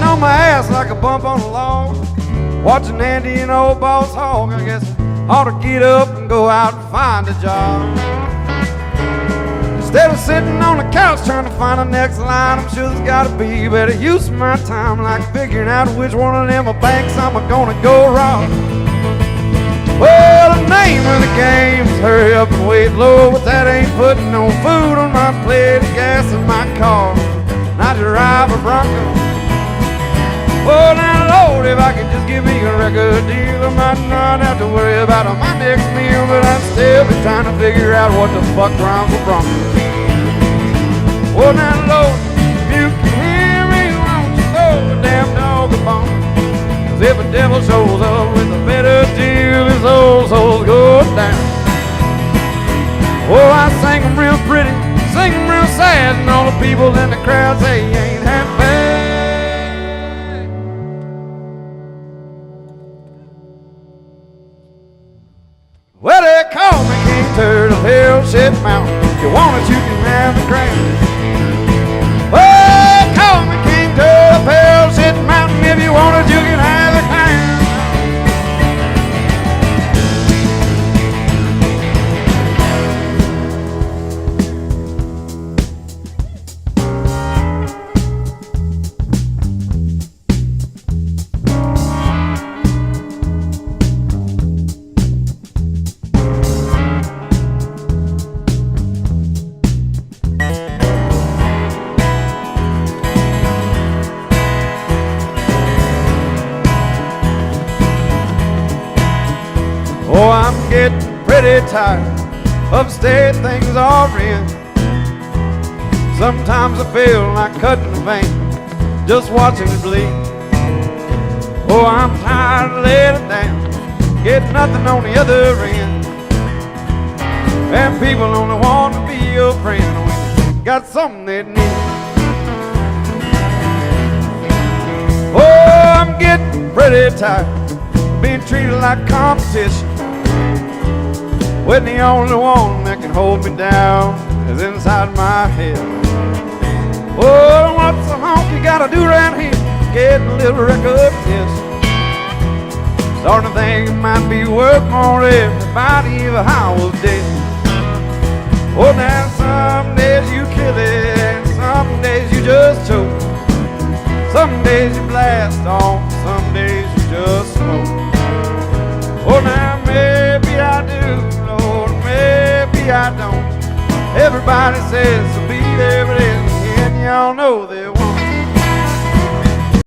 on my ass like a bump on a log, watching Andy and old Boss Hogg. I guess I ought to get up and go out and find a job. Instead of sitting on the couch trying to find the next line, I'm sure there's gotta be a better use of my time, like figuring out which one of them banks I'm gonna go rob. Well, the name of the game is hurry up and wait low, but that ain't putting no food on my plate or gas in my car. And I drive a Bronco. Oh, now Lord, if I could just give me a record deal, I might not have to worry about my next meal, but I'd still be trying to figure out what the fuck rhymes with Bronco. Oh, now Lord, if you can hear me, won't you throw a damn dog a bone? 'Cause if a devil shows up with a better deal, his old soul goes down. Oh, I sing 'em real pretty, sing 'em real sad, and all the people in the crowd say he ain't half bad. Well, they call me King Turtle of Hell Shit Mountain. If you want it, you can have the crown. Well, they call me King Turtle of Hell Shit Mountain. If you want it, you can have the crown. Oh, I'm getting pretty tired of the state things are in. Sometimes I feel like cutting a vein, just watching it bleed. Oh, I'm tired of letting down, getting nothing on the other end. And people only want to be your friend when you got something they need. Oh, I'm getting pretty tired of being treated like competition, when the only one that can hold me down is inside my head. Oh, what's the honk you gotta do around here? Get a little recognition. Starting to think it might be worth more to everybody if I was dead. Oh, now some days you kill it, and some days you just choke. Some days you blast on, some days you just smoke. Oh, now maybe I do, Lord, maybe I don't. Everybody says to be there, but in the end, y'all know they won't.